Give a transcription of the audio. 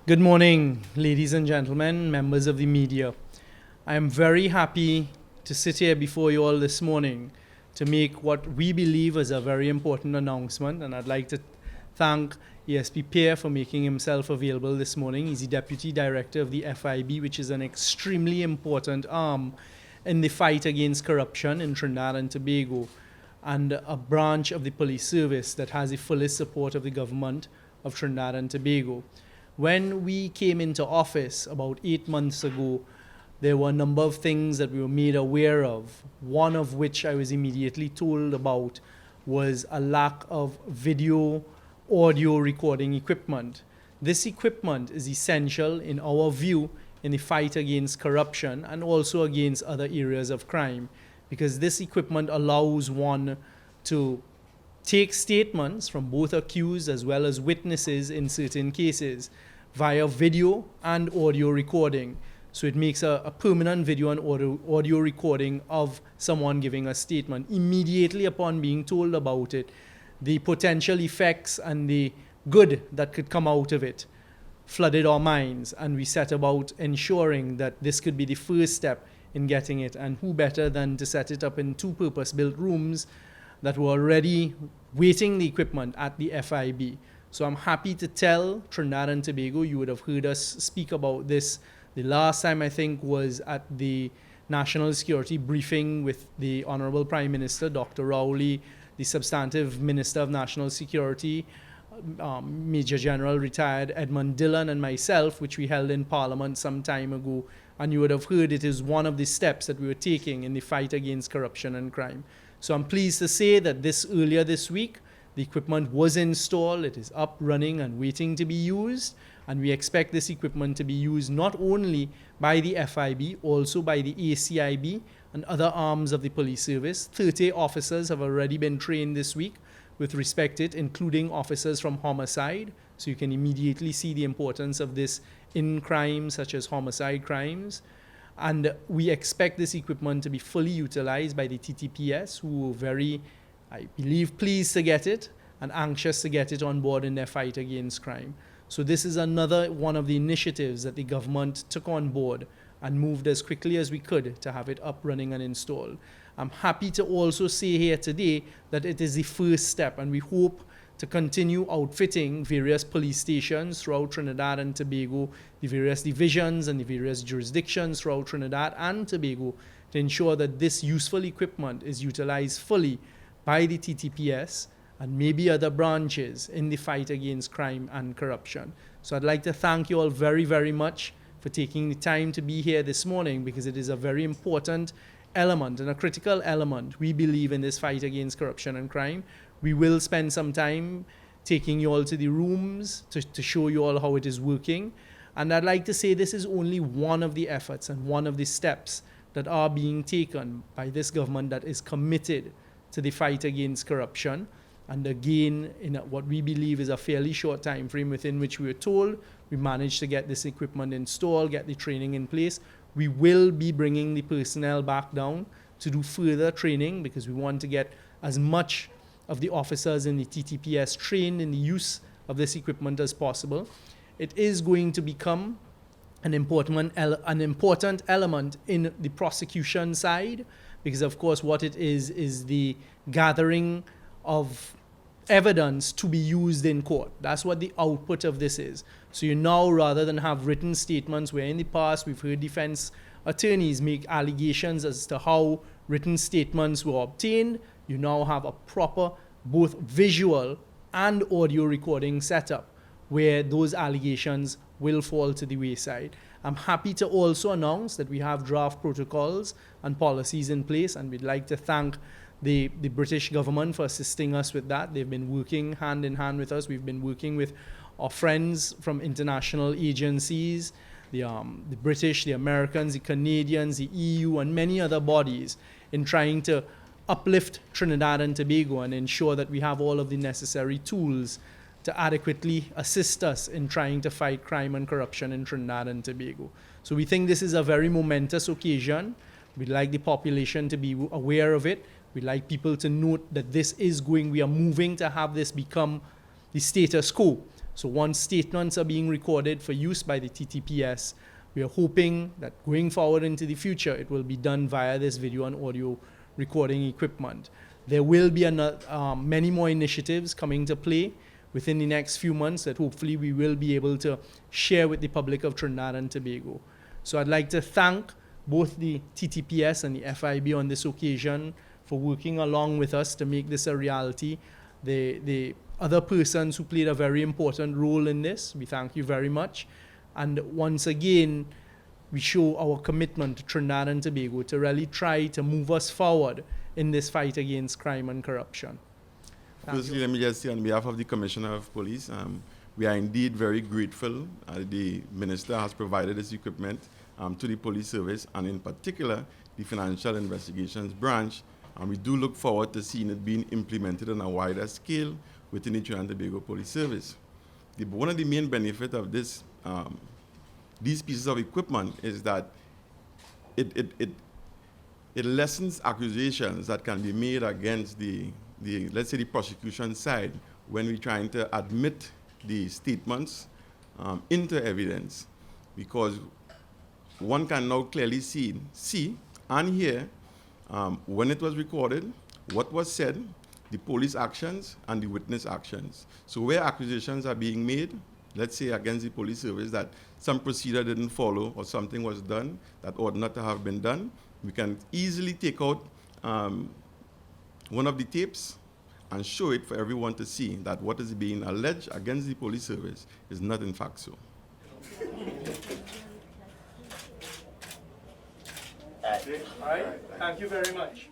Good morning, ladies and gentlemen, members of the media. I am very happy to sit here before you all this morning to make what we believe is a very important announcement, and I'd like to thank ESP Pierre for making himself available this morning. He's the Deputy Director of the FIB, which is an extremely important arm in the fight against corruption in Trinidad and Tobago, and a branch of the police service that has the fullest support of the government of Trinidad and Tobago. When we came into office about 8 months ago, there were a number of things that we were made aware of, one of which I was immediately told about was a lack of video, audio recording equipment. This equipment is essential in our view in the fight against corruption and also against other areas of crime, because this equipment allows one to take statements from both accused as well as witnesses in certain cases via video and audio recording. So it makes a permanent video and audio recording of someone giving a statement. Immediately upon being told about it, the potential effects and the good that could come out of it flooded our minds, and we set about ensuring that this could be the first step in getting it. And who better than to set it up in two purpose-built rooms that were already waiting the equipment at the FIB. So I'm happy to tell Trinidad and Tobago, you would have heard us speak about this. The last time I think was at the National Security briefing with the Honorable Prime Minister, Dr. Rowley, the substantive Minister of National Security, Major General retired Edmund Dillon, and myself, which we held in Parliament some time ago. And you would have heard it is one of the steps that we were taking in the fight against corruption and crime. So I'm pleased to say that earlier this week, the equipment was installed, it is up, running, and waiting to be used. And we expect this equipment to be used not only by the FIB, also by the ACIB and other arms of the police service. 30 officers have already been trained this week with respect to it, including officers from homicide. So you can immediately see the importance of this in crimes such as homicide crimes. And we expect this equipment to be fully utilized by the TTPS, who are very, I believe, pleased to get it and anxious to get it on board in their fight against crime. So this is another one of the initiatives that the government took on board and moved as quickly as we could to have it up, running, and installed. I'm happy to also say here today that it is the first step, and we hope to continue outfitting various police stations throughout Trinidad and Tobago, the various divisions and the various jurisdictions throughout Trinidad and Tobago, to ensure that this useful equipment is utilized fully by the TTPS and maybe other branches in the fight against crime and corruption. So I'd like to thank you all very, very much for taking the time to be here this morning, because it is a very important element and a critical element, we believe, in this fight against corruption and crime. We will spend some time taking you all to the rooms to show you all how it is working. And I'd like to say this is only one of the efforts and one of the steps that are being taken by this government that is committed to the fight against corruption. And again, in what we believe is a fairly short time frame within which we were told, we managed to get this equipment installed, get the training in place. We will be bringing the personnel back down to do further training, because we want to get as much of the officers in the TTPS trained in the use of this equipment as possible. It is going to become an important element in the prosecution side, because of course what it is the gathering of evidence to be used in court. That's what the output of this is. So you now, rather than have written statements where in the past we've heard defense attorneys make allegations as to how written statements were obtained, you now have a proper both visual and audio recording setup where those allegations will fall to the wayside. I'm happy to also announce that we have draft protocols and policies in place, and we'd like to thank the British government for assisting us with that. They've been working hand in hand with us. We've been working with our friends from international agencies, the British, the Americans, the Canadians, the EU, and many other bodies in trying to uplift Trinidad and Tobago and ensure that we have all of the necessary tools to adequately assist us in trying to fight crime and corruption in Trinidad and Tobago. So we think this is a very momentous occasion. We'd like the population to be aware of it. We'd like people to note that we are moving to have this become the status quo. So once statements are being recorded for use by the TTPS, we are hoping that going forward into the future, it will be done via this video and audio recording equipment. There will be many more initiatives coming to play within the next few months that hopefully we will be able to share with the public of Trinidad and Tobago. So I'd like to thank both the TTPS and the FIB on this occasion for working along with us to make this a reality. The other persons who played a very important role in this, we thank you very much. And once again, we show our commitment to Trinidad and Tobago to really try to move us forward in this fight against crime and corruption. Firstly, let me just say on behalf of the Commissioner of Police, we are indeed very grateful the Minister has provided this equipment to the police service, and in particular, the Financial Investigations Branch. And we do look forward to seeing it being implemented on a wider scale within the Trinidad and Tobago Police Service. One of the main benefits of these pieces of equipment is that it lessens accusations that can be made against let's say the prosecution side when we're trying to admit the statements into evidence, because one can now clearly see and hear when it was recorded, what was said, the police actions and the witness actions. So where accusations are being made, let's say against the police service, that some procedure didn't follow or something was done that ought not to have been done, we can easily take out one of the tapes and show it for everyone to see that what is being alleged against the police service is not in fact so. All right. Thank you very much.